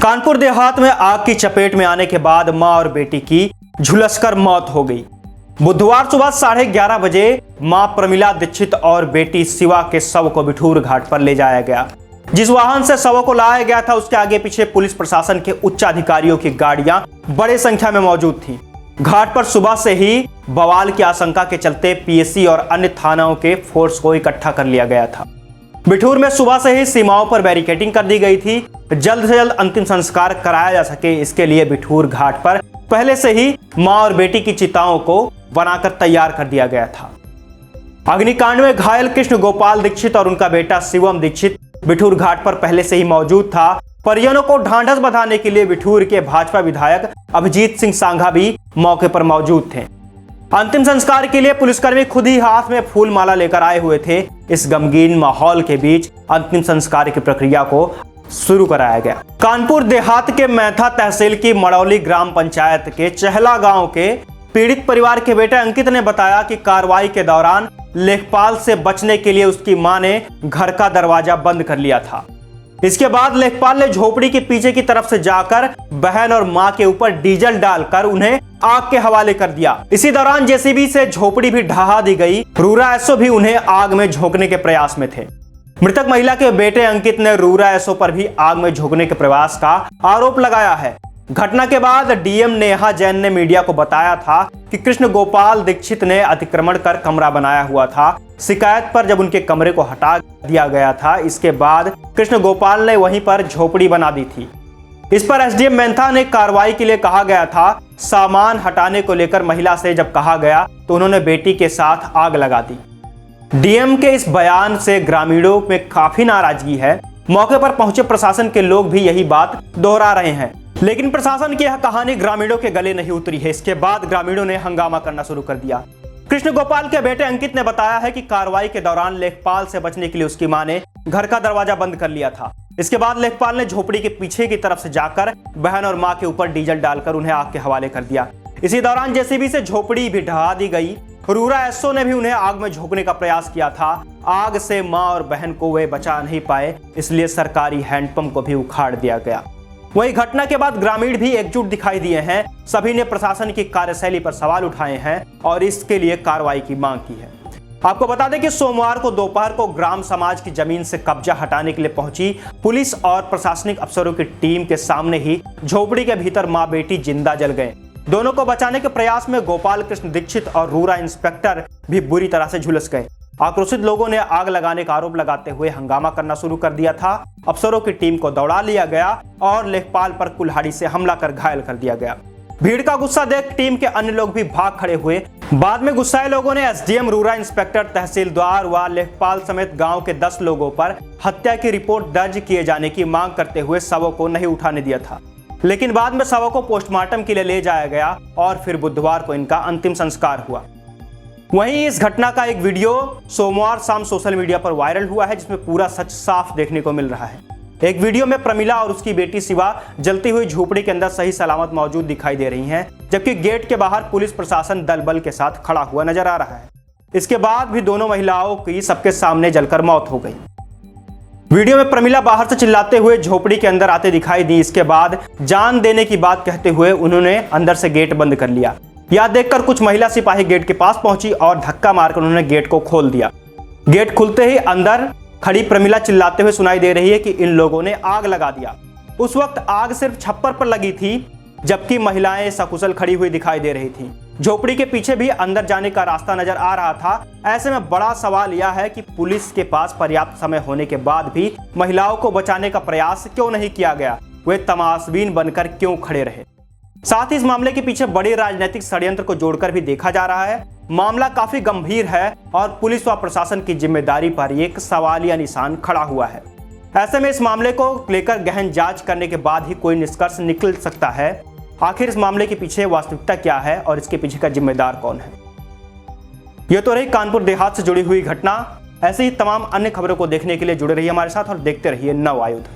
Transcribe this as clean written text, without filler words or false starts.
कानपुर देहात में आग की चपेट में आने के बाद मां और बेटी की झुलसकर मौत हो गई। बुधवार सुबह 11:30 बजे मां प्रमिला दीक्षित और बेटी शिवा के शव को बिठूर घाट पर ले जाया गया। जिस वाहन से शवों को लाया गया था उसके आगे पीछे पुलिस प्रशासन के उच्च अधिकारियों की गाड़ियां बड़ी संख्या में मौजूद थीं। घाट पर सुबह से ही बवाल की आशंका के चलते पीएसी और अन्य थानों के फोर्स को इकट्ठा कर लिया गया था। बिठूर में सुबह से ही सीमाओं पर बैरिकेडिंग कर दी गई थी। जल्द से जल्द अंतिम संस्कार कराया जा सके इसके लिए बिठूर घाट पर पहले से ही मां और बेटी की चिताओं को बनाकर तैयार कर दिया गया था। अग्निकांड में घायल कृष्ण गोपाल दीक्षित और उनका बेटा शिवम दीक्षित बिठूर घाट पर पहले से ही मौजूद था। परिजनों को ढांढस बंधाने के लिए बिठूर के भाजपा विधायक अभिजीत सिंह सांघा भी मौके पर मौजूद थे। अंतिम संस्कार के लिए पुलिसकर्मी खुद ही हाथ में फूल माला लेकर आए हुए थे। इस गमगीन माहौल के बीच अंतिम संस्कार की प्रक्रिया को शुरू कराया गया। कानपुर देहात के मैथा तहसील की मड़ौली ग्राम पंचायत के चहला गांव के पीड़ित परिवार के बेटे अंकित ने बताया कि कार्रवाई के दौरान लेखपाल से बचने के लिए उसकी मां ने घर का दरवाजा बंद कर लिया था। इसके बाद लेखपाल ने झोपड़ी के पीछे की तरफ से जाकर बहन और मां के ऊपर डीजल डालकर उन्हें आग के हवाले कर दिया। इसी दौरान जेसीबी से झोपड़ी भी ढहा दी गई। रूरा एसओ भी उन्हें आग में झोंकने के प्रयास में थे। मृतक महिला के बेटे अंकित ने रूरा एसओ पर भी आग में झोंकने के प्रयास का आरोप लगाया है। घटना के बाद डीएम नेहा जैन ने मीडिया को बताया था कि कृष्ण गोपाल दीक्षित ने अतिक्रमण कर कमरा बनाया हुआ था। शिकायत पर जब उनके कमरे को हटा दिया गया था, इसके बाद कृष्ण गोपाल ने वहीं पर झोपड़ी बना दी थी। इस पर एसडीएम मैथा ने कार्रवाई के लिए कहा गया था। सामान हटाने को लेकर महिला से जब कहा गया तो उन्होंने बेटी के साथ आग लगा दी। डीएम के इस बयान से ग्रामीणों में काफी नाराजगी है। मौके पर पहुंचे प्रशासन के लोग भी यही बात दोहरा रहे हैं, लेकिन प्रशासन की यह कहानी ग्रामीणों के गले नहीं उतरी है। इसके बाद ग्रामीणों ने हंगामा करना शुरू कर दिया। कृष्ण गोपाल के बेटे अंकित ने बताया है कि कार्रवाई के दौरान लेखपाल से बचने के लिए उसकी मां ने घर का दरवाजा बंद कर लिया था। इसके बाद लेखपाल ने झोपड़ी के पीछे की तरफ से जाकर बहन और मां के ऊपर डीजल डालकर उन्हें आग के हवाले कर दिया। इसी दौरान जेसीबी से झोपड़ी भी ढहा दी गई। रूरा एसओ ने भी उन्हें आग में झोंकने का प्रयास किया था। आग से मां और बहन को वे बचा नहीं पाए, इसलिए सरकारी हैंडपंप को भी उखाड़ दिया गया। वही घटना के बाद ग्रामीण भी एकजुट दिखाई दिए हैं। सभी ने प्रशासन की कार्यशैली पर सवाल उठाए हैं और इसके लिए कार्रवाई की मांग की है। आपको बता दें कि सोमवार को दोपहर को ग्राम समाज की जमीन से कब्जा हटाने के लिए पहुंची पुलिस और प्रशासनिक अफसरों की टीम के सामने ही झोपड़ी के भीतर मां बेटी जिंदा जल गए। दोनों को बचाने के प्रयास में गोपाल कृष्ण दीक्षित और रूरा इंस्पेक्टर भी बुरी तरह से झुलस गए। आक्रोशित लोगों ने आग लगाने का आरोप लगाते हुए हंगामा करना शुरू कर दिया था। अफसरों की टीम को दौड़ा लिया गया और लेखपाल पर कुल्हाड़ी से हमला कर घायल कर दिया गया। भीड़ का गुस्सा देख टीम के अन्य लोग भी भाग खड़े हुए। बाद में गुस्साए लोगों ने एसडीएम, रूरा इंस्पेक्टर, तहसीलदार व लेखपाल समेत गांव के 10 लोगों पर हत्या की रिपोर्ट दर्ज किए जाने की मांग करते हुए शवों को नहीं उठाने दिया था। लेकिन बाद में शवों को पोस्टमार्टम के लिए ले जाया गया और फिर बुधवार को इनका अंतिम संस्कार हुआ। वहीं इस घटना का एक वीडियो सोमवार शाम सोशल मीडिया पर वायरल हुआ है, जिसमें पूरा सच साफ देखने को मिल रहा है। एक वीडियो में प्रमिला और उसकी बेटी शिवा जलती हुई झोपड़ी के अंदर सही सलामत मौजूद दिखाई दे रही हैं, जबकि गेट के बाहर पुलिस प्रशासन दल बल के साथ खड़ा हुआ नजर आ रहा है। इसके बाद भी दोनों महिलाओं की सबके सामने जलकर मौत हो गई। वीडियो में प्रमिला बाहर से चिल्लाते हुए झोपड़ी के अंदर आते दिखाई दी। इसके बाद जान देने की बात कहते हुए उन्होंने अंदर से गेट बंद कर लिया। यह देखकर कुछ महिला सिपाही गेट के पास पहुंची और धक्का मारकर उन्होंने गेट को खोल दिया। गेट खुलते ही अंदर खड़ी प्रमिला चिल्लाते हुए सुनाई दे रही है कि इन लोगों ने आग लगा दिया। उस वक्त आग सिर्फ छप्पर पर लगी थी, जबकि महिलाएं सकुशल खड़ी हुई दिखाई दे रही थी। झोपड़ी के पीछे भी अंदर जाने का रास्ता नजर आ रहा था। ऐसे में बड़ा सवाल यह है कि पुलिस के पास पर्याप्त समय होने के बाद भी महिलाओं को बचाने का प्रयास क्यों नहीं किया गया? वे तमाशबीन बनकर क्यों खड़े रहे? साथ ही इस मामले के पीछे बड़े राजनीतिक षड्यंत्र को जोड़कर भी देखा जा रहा है। मामला काफी गंभीर है और पुलिस व प्रशासन की जिम्मेदारी पर एक सवालिया निशान खड़ा हुआ है। ऐसे में इस मामले को लेकर गहन जांच करने के बाद ही कोई निष्कर्ष निकल सकता है। आखिर इस मामले के पीछे वास्तविकता क्या है और इसके पीछे का जिम्मेदार कौन है? यह तो रही कानपुर देहात से जुड़ी हुई घटना। ऐसे ही तमाम अन्य खबरों को देखने के लिए जुड़े रहिए हमारे साथ और देखते रहिए नव आयुध।